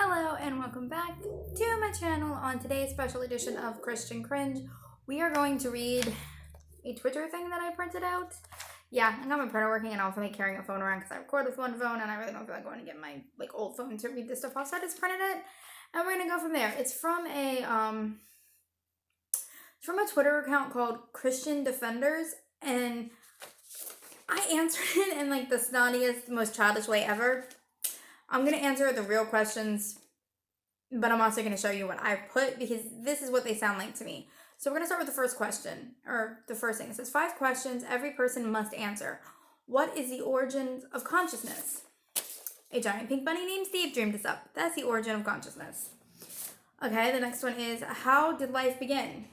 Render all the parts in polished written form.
Hello and welcome back to my channel. On today's special edition of Christian Cringe, we are going to read a Twitter thing that I printed out. Yeah, I got my printer working and also carrying a phone around because I record with one phone and I really don't feel like going to get my old phone to read this stuff off, so I just printed it and we're gonna go from there. It's from a Twitter account called Christian Defenders, and I answered it in the snottiest, most childish way ever. I'm going to answer the real questions, but I'm also going to show you what I put because this is what they sound like to me. So we're going to start with the first question, or the first thing. It says 5 questions every person must answer. What is the origin of consciousness? A giant pink bunny named Steve dreamed this up. That's the origin of consciousness. Okay, the next one is, how did life begin?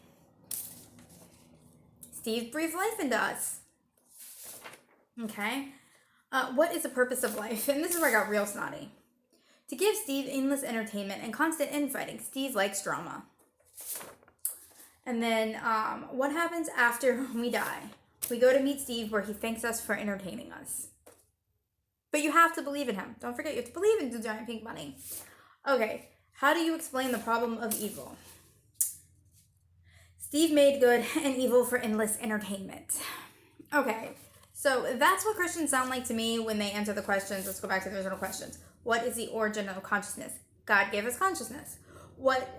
Steve breathed life into us. Okay. What is the purpose of life? And this is where I got real snotty. To give Steve endless entertainment and constant infighting. Steve likes drama. And then, what happens after we die? We go to meet Steve where he thanks us for entertaining us. But you have to believe in him. Don't forget, you have to believe in the giant pink bunny. Okay, how do you explain the problem of evil? Steve made good and evil for endless entertainment. Okay. So that's what Christians sound like to me when they answer the questions. Let's go back to the original questions. What is the origin of consciousness? God gave us consciousness.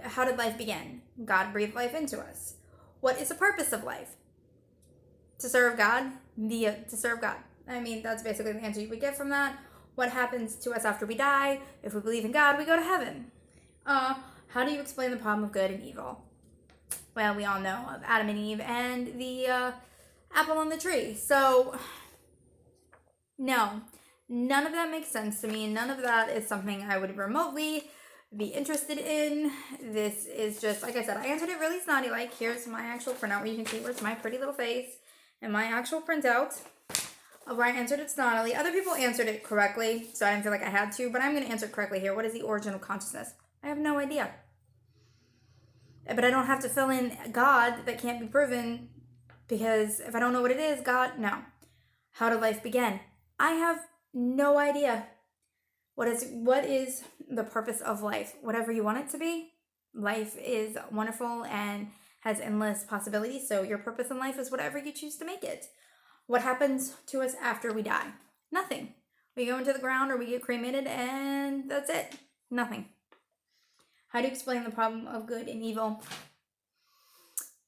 How did life begin? God breathed life into us. What is the purpose of life? To serve God? To serve God. I mean, that's basically the answer you would get from that. What happens to us after we die? If we believe in God, we go to heaven. How do you explain the problem of good and evil? Well, we all know of Adam and Eve and the apple on the tree. So, no, none of that makes sense to me. None of that is something I would remotely be interested in. This is just, like I said, I answered it really snotty. Here's my actual printout where you can see where's my pretty little face and my actual printout of where I answered it snottily. Other people answered it correctly, so I didn't feel like I had to, but I'm going to answer it correctly here. What is the origin of consciousness? I have no idea. But I don't have to fill in God that can't be proven, because if I don't know what it is, God, no. How did life begin? I have no idea. What is the purpose of life? Whatever you want it to be. Life is wonderful and has endless possibilities, so your purpose in life is whatever you choose to make it. What happens to us after we die? Nothing. We go into the ground or we get cremated and that's it. Nothing. How do you explain the problem of good and evil?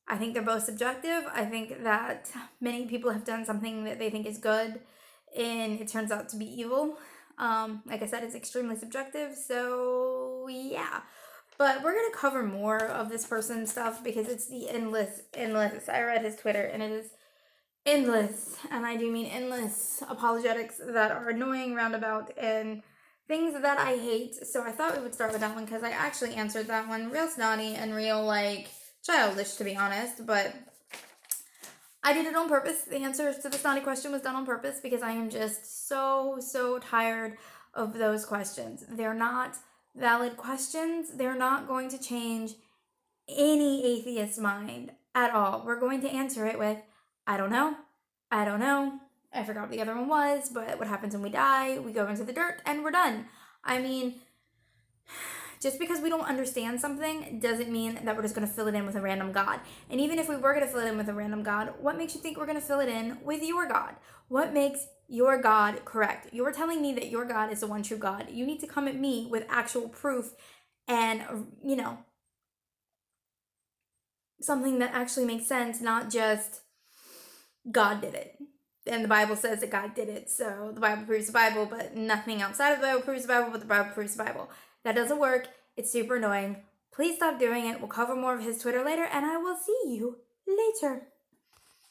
I think they're both subjective. I think that many people have done something that they think is good and it turns out to be evil. Like I said, it's extremely subjective. So yeah, but we're going to cover more of this person's stuff because it's the endless. I read his Twitter and it is endless. And I do mean endless apologetics that are annoying, roundabout, and things that I hate. So I thought we would start with that one because I actually answered that one real snotty and real childish, to be honest, but I did it on purpose. The answer to the snotty question was done on purpose because I am just so tired of those questions. They're not valid questions. They're not going to change any atheist's mind at all. We're going to answer it with, I don't know. I forgot what the other one was, but what happens when we die? We go into the dirt and we're done. I mean, just because we don't understand something doesn't mean that we're just going to fill it in with a random God. And even if we were going to fill it in with a random God, what makes you think we're going to fill it in with your God? What makes your God correct? You're telling me that your God is the one true God. You need to come at me with actual proof and, something that actually makes sense, not just God did it. And the Bible says that God did it, so the Bible proves the Bible, but nothing outside of the Bible proves the Bible, but the Bible proves the Bible. That doesn't work. It's super annoying. Please stop doing it. We'll cover more of his Twitter later, and I will see you later.